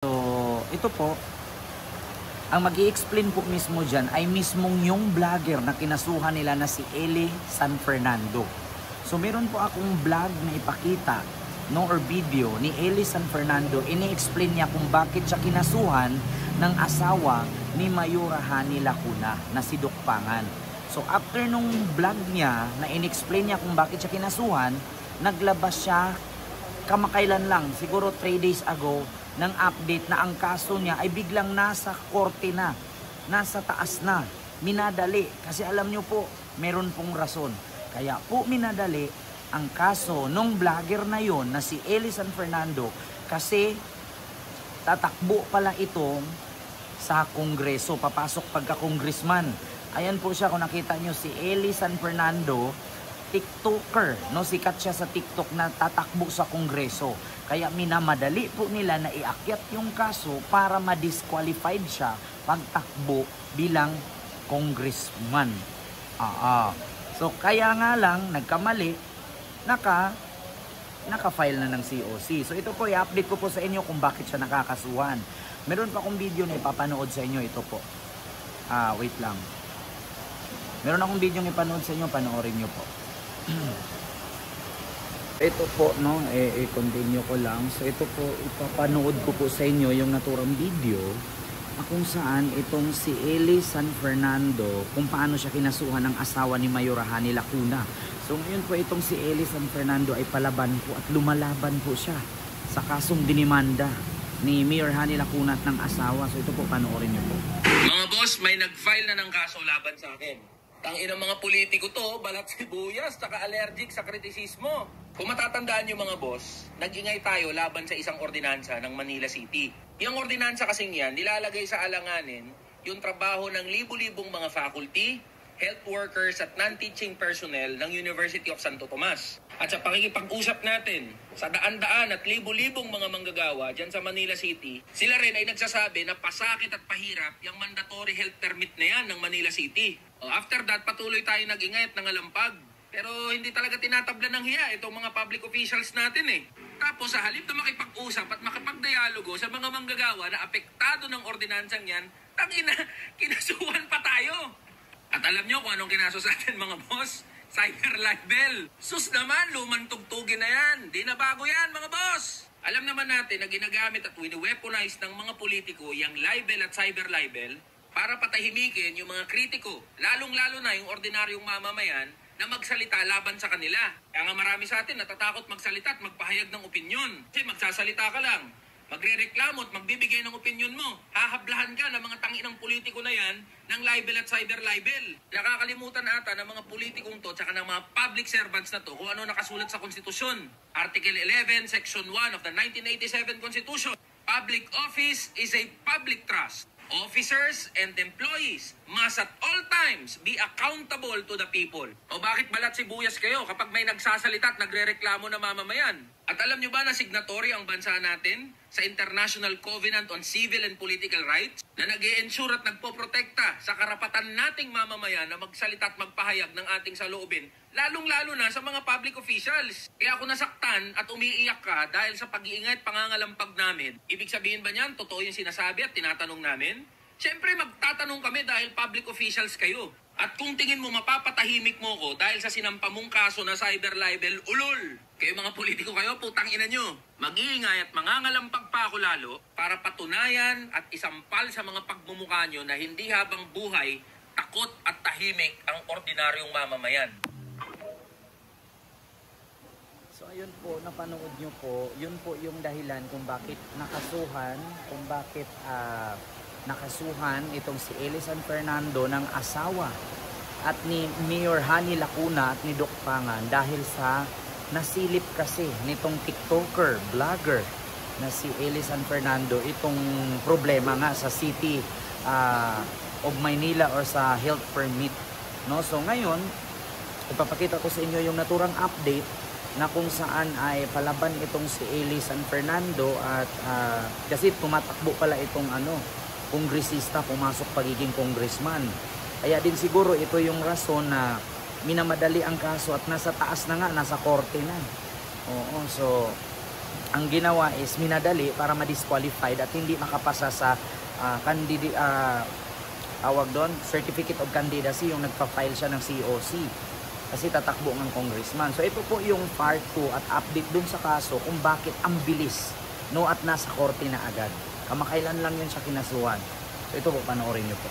So, ito po, ang mag-i-explain po mismo dyan ay mismong yung vlogger na kinasuhan nila na si Eli San Fernando. So, meron po akong vlog na ipakita, no, or video ni Eli San Fernando. Ini-explain niya kung bakit siya kinasuhan ng asawa ni Mayora Hani Lacuna na si Doc Pangan. So, after nung vlog niya na in-explain niya kung bakit siya kinasuhan, naglabas siya kamakailan lang, siguro 3 days ago, ng update na ang kaso niya ay biglang nasa korte na, nasa taas na, minadali. Kasi alam nyo po, meron pong rason. Kaya po minadali ang kaso nung vlogger na yon na si Eli San Fernando kasi tatakbo pala itong sa Kongreso, papasok pagka-congressman. Ayan po siya, kung nakita nyo si Eli San Fernando, TikToker, no? Sikat siya sa TikTok na tatakbo sa Kongreso. Kaya minamadali po nila na iakyat yung kaso para ma-disqualified siya pagtakbo bilang congressman. So kaya nga lang nagkamali, naka-file na ng COC. So ito po, i-update ko po sa inyo kung bakit siya nakakasuhan. Meron pa akong video na ipapanood sa inyo, ito po. Wait lang. Meron akong video na ipanood sa inyo, panoorin nyo po. Ito po, no, i-continue ko lang. So ito po, ipapanood ko po sa inyo yung naturang video kung saan itong si Eli San Fernando, kung paano siya kinasuhan ng asawa ni Mayora Hani Lacuna. So ngayon po itong si Eli San Fernando ay palaban po at lumalaban po siya sa kasong dinimanda ni Mayor Hani Lacuna at ng asawa. So ito po, panoorin niyo po. Mga boss, may nag-file na ng kaso laban sa akin. Tangina mga politiko to, balat sibuyas, taka allergic sa kritisismo. Kung matatandaan nyo mga boss, nag-ingay tayo laban sa isang ordinansa ng Manila City. Yung ordinansa kasing yan, nilalagay sa alanganin yung trabaho ng libu-libong mga faculty, health workers at non-teaching personnel ng University of Santo Tomas. At sa pakikipag-usap natin sa daan-daan at libu-libong mga manggagawa dyan sa Manila City, sila rin ay nagsasabi na pasakit at pahirap yung mandatory health permit na yan ng Manila City. After that, patuloy tayo nag-ingay at nangalampag. Pero hindi talaga tinatabla ng hiya itong mga public officials natin eh. Tapos sa halip na makipag-usap at makipag-dialogo sa mga manggagawa na apektado ng ordinansang yan, tangina, kinasuhan pa tayo. At alam nyo kung anong kinaso sa atin mga boss? Cyber libel. Sus naman, lumang tugtugin na yan. Di na bago yan mga boss. Alam naman natin na ginagamit at wini-weaponize ng mga politiko yung libel at cyber libel para patahimikin yung mga kritiko, lalong-lalo na yung ordinaryong mamamayan na magsalita laban sa kanila. Kaya nga marami sa atin natatakot magsalita at magpahayag ng opinyon. Kasi magsasalita ka lang, magrereklamo at magbibigay ng opinyon mo. Hahablahan ka ng mga tanginang politiko na yan ng libel at cyber libel. Nakakalimutan ata ng mga politikong to tsaka ng mga public servants na to kung ano nakasulat sa konstitusyon. Article 11, Section 1 of the 1987 Constitution. Public office is a public trust. Officers and employees must at all times be accountable to the people. O bakit balat sibuyas kayo kapag may nagsasalita at nagrereklamo na mamamayan? At alam nyo ba na signatory ang bansa natin sa International Covenant on Civil and Political Rights na nag-i-ensure at nagpoprotekta sa karapatan nating mamamayan na magsalita at magpahayag ng ating saloobin, lalong-lalo na sa mga public officials. Kaya kung nasaktan at umiiyak ka dahil sa pag-iingay at pangangalampag namin, ibig sabihin ba niyan, totoo yung sinasabi at tinatanong namin? Siyempre magtatanong kami dahil public officials kayo. At kung tingin mo mapapatahimik mo ko dahil sa sinampa mong kaso na cyber libel, ulol! Kayo mga politiko kayo, putang ina nyo. Mag-iingay at mangangalampag pa ako lalo para patunayan at isampal sa mga pagmumukha nyo na hindi habang buhay, takot at tahimik ang ordinaryong mamamayan. So ayun po, napanood nyo po, yun po yung dahilan kung bakit nakasuhan itong si Eli San Fernando ng asawa at ni Mayor Hani Lacuna at ni Doc Pangan dahil sa nasilip kasi nitong TikToker, vlogger na si Eli San Fernando itong problema nga sa City of Manila or sa health permit, no? So ngayon ipapakita ko sa inyo yung naturang update na kung saan ay palaban itong si Eli San Fernando at kasi tumatakbo pala itong kongresista, pumasok pagiging congressman. Kaya din siguro ito yung rason na minamadali ang kaso at nasa taas na nga, nasa korte na. Oo, so ang ginawa is minadali para ma-disqualified at hindi makapasa sa tawag doon, Certificate of Candidacy, yung nagpa-file siya ng COC. Kasi tatakbo ng congressman. So ito po yung part 2 at update dun sa kaso kung bakit ang bilis, no, at nasa korte na agad. Kamakailan lang yun siya kinasuhan. So ito po, panoorin nyo po.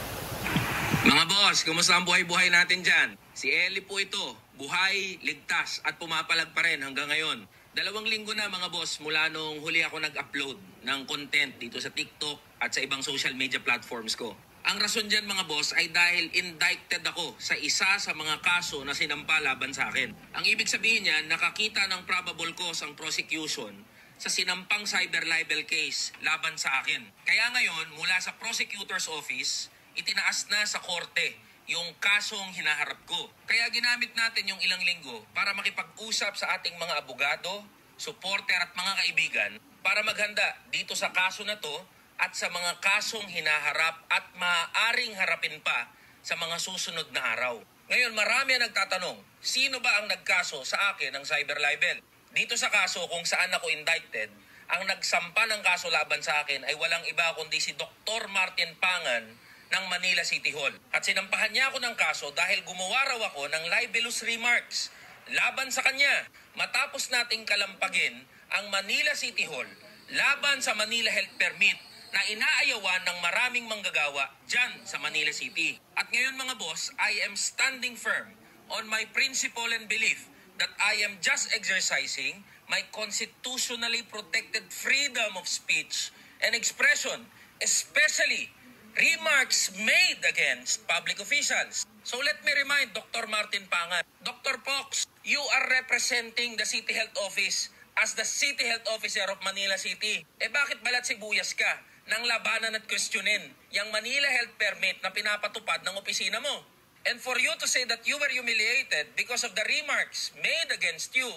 Mga boss, kumusta ang buhay-buhay natin dyan? Si Eli po ito, buhay, ligtas at pumapalag pa rin hanggang ngayon. 2 linggo na mga boss mula nung huli ako nag-upload ng content dito sa TikTok at sa ibang social media platforms ko. Ang rason dyan mga boss ay dahil indicted ako sa isa sa mga kaso na sinampa laban sa akin. Ang ibig sabihin niyan, nakakita ng probable cause ang prosecution sa sinampang cyber libel case laban sa akin. Kaya ngayon, mula sa prosecutor's office, itinaas na sa korte yung kasong hinaharap ko. Kaya ginamit natin yung ilang linggo para makipag-usap sa ating mga abogado, supporter at mga kaibigan para maghanda dito sa kaso na to at sa mga kasong hinaharap at maaaring harapin pa sa mga susunod na araw. Ngayon, marami ang nagtatanong, sino ba ang nagkaso sa akin ng cyber libel? Dito sa kaso kung saan ako indicted, ang nagsampa ng kaso laban sa akin ay walang iba kundi si Dr. Martin Pangan ng Manila City Hall. At sinampahan niya ako ng kaso dahil gumawa raw ako ng libelous remarks laban sa kanya. Matapos nating kalampagin ang Manila City Hall laban sa Manila Health Permit na inaayawan ng maraming manggagawa dyan sa Manila City. At ngayon mga boss, I am standing firm on my principle and belief that I am just exercising my constitutionally protected freedom of speech and expression, especially remarks made against public officials. So let me remind Dr. Martin Pangan, Dr. Pox, you are representing the City Health Office as the City Health Officer of Manila City. Bakit balat sibuyas ka nang labanan at questionin yung Manila Health Permit na pinapatupad ng opisina mo? And for you to say that you were humiliated because of the remarks made against you,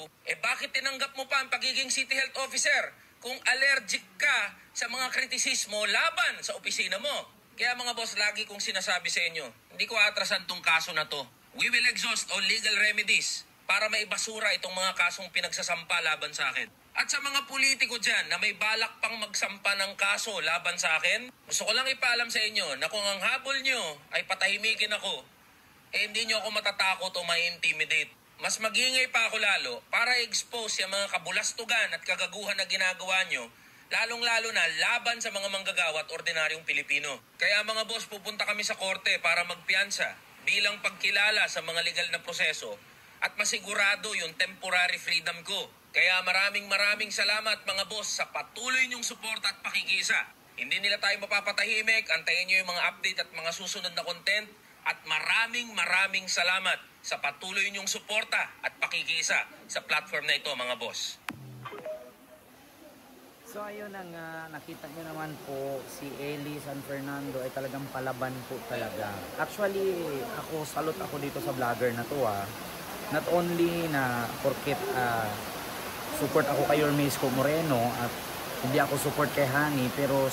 bakit tinanggap mo pa ang pagiging City Health Officer kung allergic ka sa mga kritisismo laban sa opisina mo? Kaya mga boss, lagi kong sinasabi sa inyo, hindi ko atrasan tong kaso na to. We will exhaust all legal remedies para maibasura itong mga kasong pinagsasampa laban sa akin. At sa mga politiko dyan na may balak pang magsampa ng kaso laban sa akin, gusto ko lang ipaalam sa inyo na kung ang habol nyo ay patahimikin ako, hindi nyo ako matatakot o ma-intimidate. Mas magingay pa ako lalo para i-expose yung mga kabulastugan at kagaguhan na ginagawa nyo, lalong-lalo na laban sa mga manggagawa at ordinaryong Pilipino. Kaya mga boss, pupunta kami sa korte para magpiyansa bilang pagkilala sa mga legal na proseso at masigurado yung temporary freedom ko. Kaya maraming salamat mga boss sa patuloy niyong suporta at pakikisa. Hindi nila tayo mapapatahimik, antayin niyo yung mga update at mga susunod na content. At maraming salamat sa patuloy niyong suporta at pakikisa sa platform na ito mga boss. So ayun ang nakita nyo naman po, si Eli San Fernando ay talagang palaban po talaga. Actually, salute ako dito sa vlogger na to Not only na porket support ako kay Yormesco Moreno at hindi ako support kay Hani, pero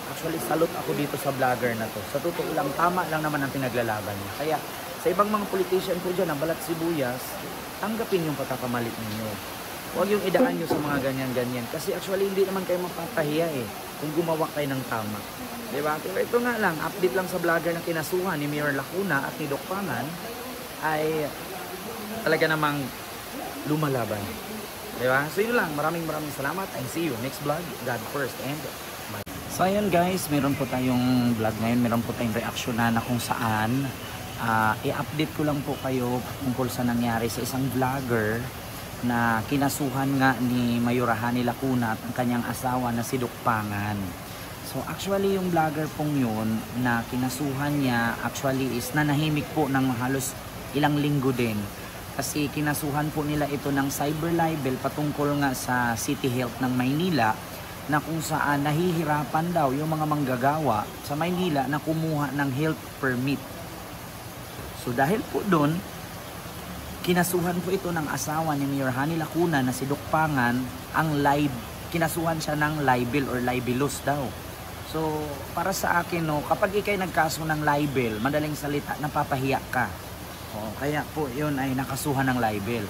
actually salute ako dito sa vlogger na to. Sa totoo lang, tama lang naman ang pinaglalaban niya. Kaya sa ibang mga politician po dyan, ang balat sibuyas, tanggapin yung pagkakamali ninyo. Huwag yung idaan nyo sa mga ganyan-ganyan. Kasi actually hindi naman kayo mapapahiya kung gumawa kayo ng tama. Diba? Pero ito nga lang, update lang sa vlogger na kinasuhan ni Mayor Lacuna at ni Doc Pangan ay talaga namang lumalaban. Diba? So yun lang, maraming salamat and see you next vlog. God first and bye. So ayun guys, meron po tayong vlog ngayon, meron po tayong reaksyonan na kung saan i-update ko lang po kayo tungkol sa nangyari sa isang vlogger na kinasuhan nga ni Mayor Hani Lacuna at ang kanyang asawa na si Doc Pangan. So actually yung vlogger pong yun na kinasuhan niya actually is nanahimik po ng halos ilang linggo din. Kasi kinasuhan po nila ito ng cyber libel patungkol nga sa City Health ng Maynila na kung saan nahihirapan daw yung mga manggagawa sa Maynila na kumuha ng health permit. So dahil po doon, kinasuhan po ito ng asawa ni Mayor Hani Lacuna na si Doc Pangan, kinasuhan siya ng libel or libelous daw. So para sa akin, kapag ikay nagkaso ng libel, madaling salita, napapahiya ka. Kaya po yun ay nakasuhan ng libel.